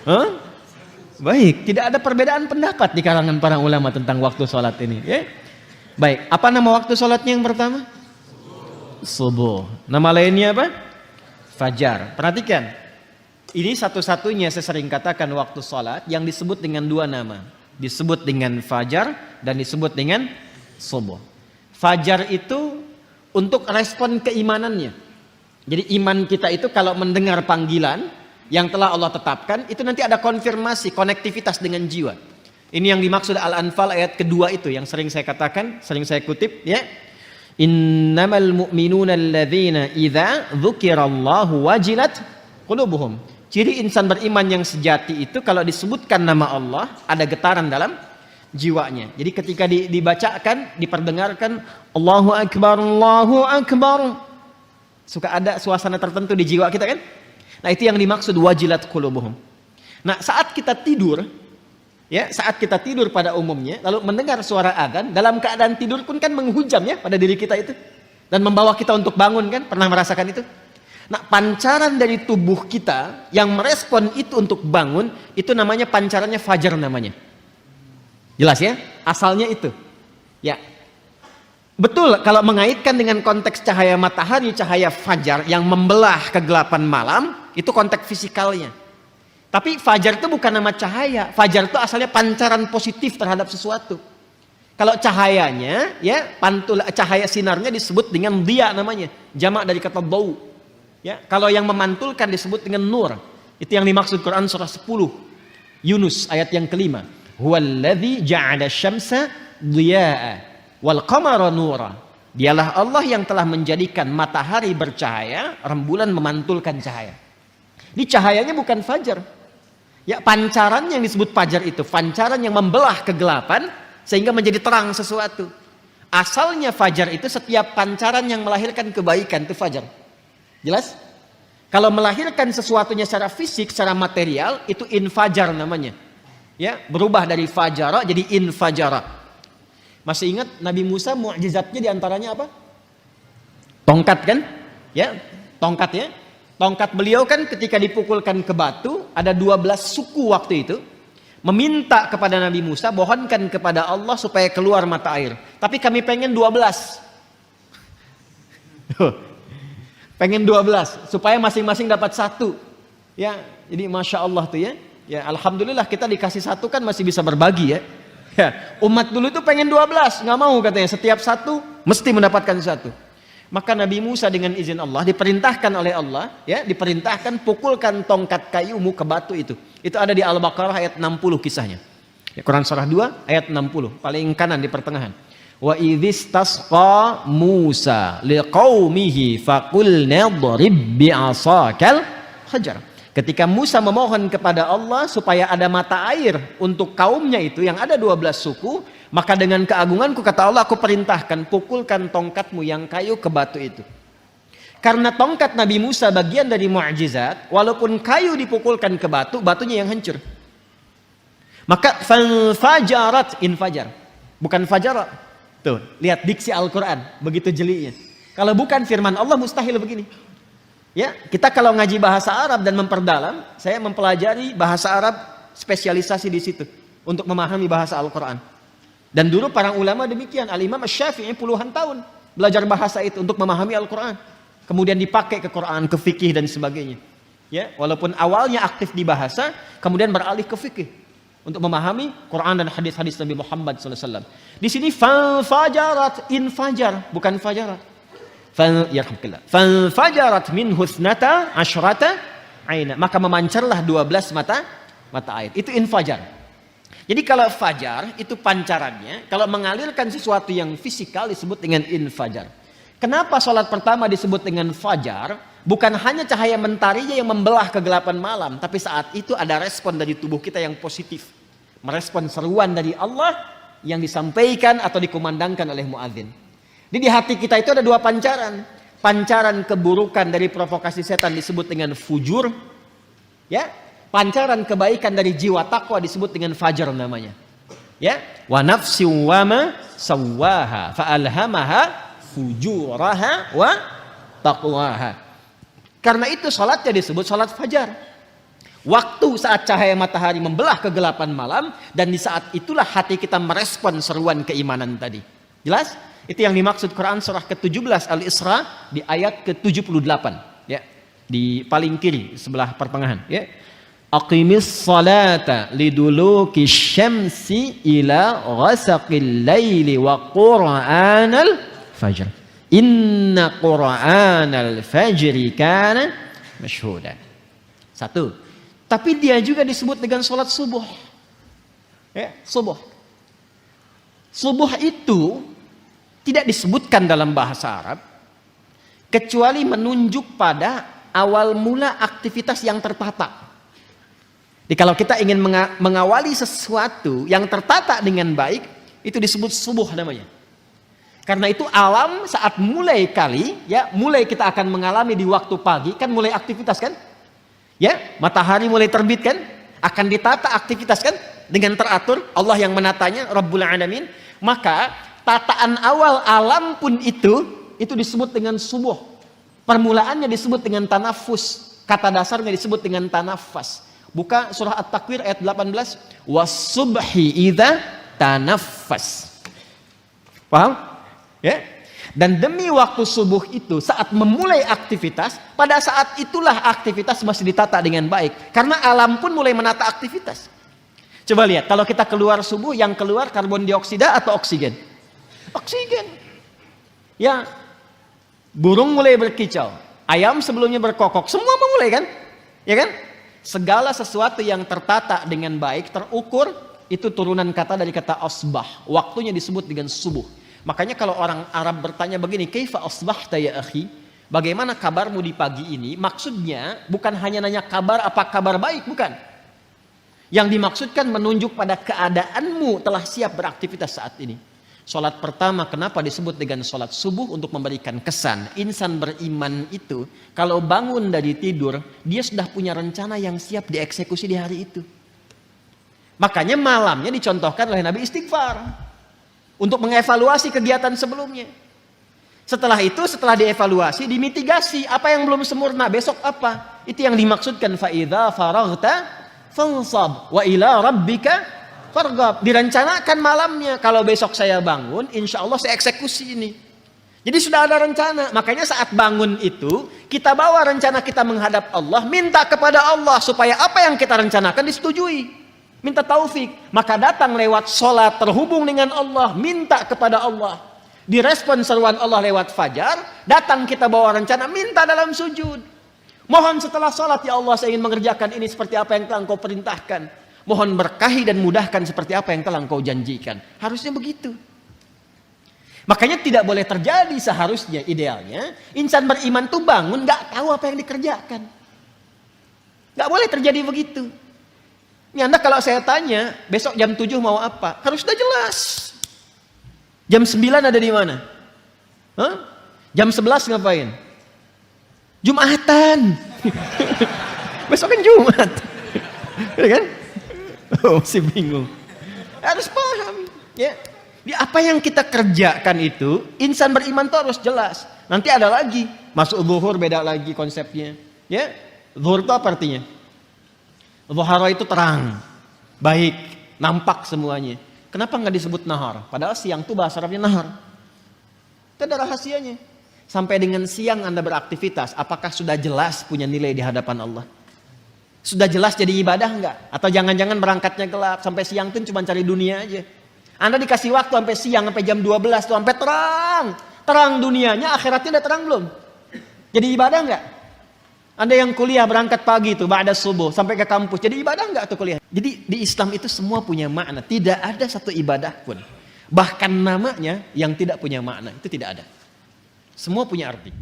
Hah? Baik, tidak ada perbedaan pendapat di kalangan para ulama tentang waktu sholat ini. Ya? Baik, apa nama waktu sholatnya yang pertama? Subuh. Nama lainnya apa? Fajar. Perhatikan, ini satu-satunya saya sering katakan waktu sholat yang disebut dengan dua nama. Disebut dengan fajar dan disebut dengan subuh. Fajar itu untuk respon keimanannya. Jadi iman kita itu kalau mendengar panggilan yang telah Allah tetapkan, itu nanti ada konfirmasi, konektivitas dengan jiwa. Ini yang dimaksud Al-Anfal ayat kedua itu yang sering saya katakan, sering saya kutip, ya. Innamal mu'minuna alladzina idza dzukirallahu wajilat qulubuhum. Ciri insan beriman yang sejati itu kalau disebutkan nama Allah ada getaran dalam jiwanya. Jadi ketika dibacakan, diperdengarkan Allahu akbar, Allahu akbar, suka ada suasana tertentu di jiwa kita kan? Nah, itu yang dimaksud wajilat qulubuhum. Nah, saat kita tidur, ya, saat kita tidur pada umumnya, lalu mendengar suara adzan, dalam keadaan tidur pun kan menghujam ya pada diri kita itu dan membawa kita untuk bangun kan? Pernah merasakan itu? Nah, pancaran dari tubuh kita yang merespon itu untuk bangun, itu namanya pancarannya fajar namanya. Jelas ya? Asalnya itu. Ya. Betul kalau mengaitkan dengan konteks cahaya matahari, cahaya fajar yang membelah kegelapan malam, itu konteks fisikalnya. Tapi fajar itu bukan nama cahaya. Fajar itu asalnya pancaran positif terhadap sesuatu. Kalau cahayanya, ya, cahaya sinarnya disebut dengan dia namanya. Jamak dari kata bau. Ya, kalau yang memantulkan disebut dengan nur. Itu yang dimaksud Quran surah 10. Yunus ayat yang kelima. Huwallazi ja'ala syamsa dhiya'a wal qamara nura. Dialah Allah yang telah menjadikan matahari bercahaya, rembulan memantulkan cahaya. Ini cahayanya bukan fajar. Ya, pancaran yang disebut fajar itu pancaran yang membelah kegelapan sehingga menjadi terang sesuatu. Asalnya fajar itu setiap pancaran yang melahirkan kebaikan itu fajar. Jelas? Kalau melahirkan sesuatunya secara fisik, secara material, itu infajar namanya. Ya, berubah dari fajara jadi infajara. Masih ingat Nabi Musa mukjizatnya diantaranya apa? Tongkat kan? Ya, tongkat ya. Tongkat beliau kan ketika dipukulkan ke batu, ada 12 suku waktu itu meminta kepada Nabi Musa, mohonkan kepada Allah supaya keluar mata air. Tapi kami pengen 12. Pengen 12 supaya masing-masing dapat satu. Ya, jadi Masya Allah tuh ya. Ya, alhamdulillah kita dikasih satu kan masih bisa berbagi ya. Ya, umat dulu itu pengen 12, nggak mau katanya, setiap satu mesti mendapatkan satu. Maka Nabi Musa dengan izin Allah diperintahkan oleh Allah, ya, diperintahkan pukulkan tongkat kayumu ke batu itu. Itu ada di Al-Baqarah ayat 60 kisahnya. Ya, Quran surah 2 ayat 60, paling kanan di pertengahan. Wa idzistasqa Musa liqaumihi faqulna dhrib bi'asakal hajar. Ketika Musa memohon kepada Allah supaya ada mata air untuk kaumnya itu yang ada 12 suku, maka dengan keagunganku kata Allah, aku perintahkan pukulkan tongkatmu yang kayu ke batu itu. Karena tongkat Nabi Musa bagian dari mukjizat, walaupun kayu dipukulkan ke batu, batunya yang hancur. Maka fajarat infajar, bukan fajarat. Tuh, lihat diksi Al-Quran, begitu jelinya. Kalau bukan firman Allah mustahil begini. Ya, kita kalau ngaji bahasa Arab dan memperdalam, saya mempelajari bahasa Arab spesialisasi di situ untuk memahami bahasa Al-Quran. Dan dulu para ulama demikian, Al-Imam Asy-Syafi'i puluhan tahun belajar bahasa itu untuk memahami Al-Quran. Kemudian dipakai ke Quran, ke fikih dan sebagainya. Ya, walaupun awalnya aktif di bahasa, kemudian beralih ke fikih untuk memahami Quran dan hadis-hadis Nabi Muhammad SAW. Di sini fajarat infajar, bukan fajarat. Fajarat min husnata asyrata aina, maka memancarlah 12 mata air. Itu infajar. Jadi kalau fajar itu pancarannya, kalau mengalirkan sesuatu yang fisikal disebut dengan infajar. Kenapa sholat pertama disebut dengan fajar? Bukan hanya cahaya mentarinya yang membelah kegelapan malam, tapi saat itu ada respon dari tubuh kita yang positif, merespon seruan dari Allah yang disampaikan atau dikumandangkan oleh muadzin. Jadi di hati kita itu ada dua pancaran. Pancaran keburukan dari provokasi setan disebut dengan fujur. Ya, pancaran kebaikan dari jiwa takwa disebut dengan fajar namanya. Ya, wa nafsi wa ma sawwaha fa alhamaha fujuraha wa taqwaha. Karena itu salatnya disebut salat fajar. Waktu saat cahaya matahari membelah kegelapan malam, dan di saat itulah hati kita merespon seruan keimanan tadi. Jelas? Itu yang dimaksud Quran surah ke-17 Al-Isra di ayat ke-78, ya. Di paling kiri sebelah pertengahan, ya. Aqimis salata liduluki syamsi ila ghasaqil laili wa qur'anal fajr. Inna qur'anal fajri kana masyhuda. Satu. Tapi dia juga disebut dengan sholat subuh. Ya, subuh. Subuh itu tidak disebutkan dalam bahasa Arab kecuali menunjuk pada awal mula aktivitas yang tertata. Jadi kalau kita ingin mengawali sesuatu yang tertata dengan baik, itu disebut subuh namanya. Karena itu alam saat mulai kali, ya, mulai kita akan mengalami di waktu pagi, kan mulai aktivitas kan? Ya, matahari mulai terbit kan? Akan ditata aktivitas kan? Dengan teratur, Allah yang menatanya, Rabbul Alamin. Maka tataan awal alam pun itu disebut dengan subuh. Permulaannya disebut dengan tanafus. Kata dasarnya disebut dengan tanafas. Buka surah At-Takwir ayat 18. Was-subhi idza tanaffas. Paham? Ya. Dan demi waktu subuh itu saat memulai aktivitas, pada saat itulah aktivitas masih ditata dengan baik. Karena alam pun mulai menata aktivitas. Coba lihat, kalau kita keluar subuh, yang keluar karbon dioksida atau oksigen? Oksigen. Ya, burung mulai berkicau, ayam sebelumnya berkokok, semua memulai kan? Ya kan? Segala sesuatu yang tertata dengan baik, terukur, itu turunan kata dari kata asbah. Waktunya disebut dengan subuh. Makanya kalau orang Arab bertanya begini, kaifa asbahta ya akhi? Bagaimana kabarmu di pagi ini? Maksudnya bukan hanya nanya kabar, apa kabar baik, bukan. Yang dimaksudkan menunjuk pada keadaanmu telah siap beraktivitas saat ini. Sholat pertama kenapa disebut dengan sholat subuh? Untuk memberikan kesan insan beriman itu kalau bangun dari tidur, dia sudah punya rencana yang siap dieksekusi di hari itu. Makanya malamnya dicontohkan oleh Nabi istighfar untuk mengevaluasi kegiatan sebelumnya. Setelah itu, setelah dievaluasi, dimitigasi apa yang belum sempurna, besok apa. Itu yang dimaksudkan fa'idha faraghta fansab wa ila rabbika farghab. Direncanakan malamnya, kalau besok saya bangun, insya Allah saya eksekusi ini. Jadi sudah ada rencana. Makanya saat bangun itu, kita bawa rencana kita menghadap Allah, minta kepada Allah supaya apa yang kita rencanakan disetujui. Minta taufik. Maka datang lewat sholat, terhubung dengan Allah, minta kepada Allah. Direspon seruan Allah lewat fajar, datang kita bawa rencana, minta dalam sujud. Mohon setelah sholat, ya Allah saya ingin mengerjakan ini seperti apa yang telah Engkau perintahkan. Mohon berkahi dan mudahkan seperti apa yang telah Engkau janjikan. Harusnya begitu. Makanya tidak boleh terjadi seharusnya, idealnya insan beriman tuh bangun gak tahu apa yang dikerjakan. Gak boleh terjadi begitu. Ini Anda kalau saya tanya, besok jam 7 mau apa? Harus sudah jelas. Jam 9 ada di mana? Hah? Jam 11 ngapain? Jumatan. Besok kan Jumat. Ya kan? Oh, masih bingung. Harus paham, ya. Di apa yang kita kerjakan itu, insan beriman itu harus jelas. Nanti ada lagi, masuk zuhur beda lagi konsepnya. Ya, zuhur itu apa artinya? Zuhara itu terang, baik, nampak semuanya. Kenapa nggak disebut nahar? Padahal siang itu bahasa Arabnya nahar. Itu ada rahasianya. Sampai dengan siang Anda beraktivitas, apakah sudah jelas punya nilai di hadapan Allah? Sudah jelas jadi ibadah enggak? Atau jangan-jangan berangkatnya gelap, sampai siang itu cuma cari dunia aja. Anda dikasih waktu sampai siang, sampai jam 12 tuh, sampai terang. Terang dunianya, akhiratnya udah terang belum? Jadi ibadah enggak? Anda yang kuliah berangkat pagi tuh, ba'da subuh, sampai ke kampus, jadi ibadah enggak tuh kuliah? Jadi di Islam itu semua punya makna. Tidak ada satu ibadah pun, bahkan namanya yang tidak punya makna, itu tidak ada. Semua punya arti.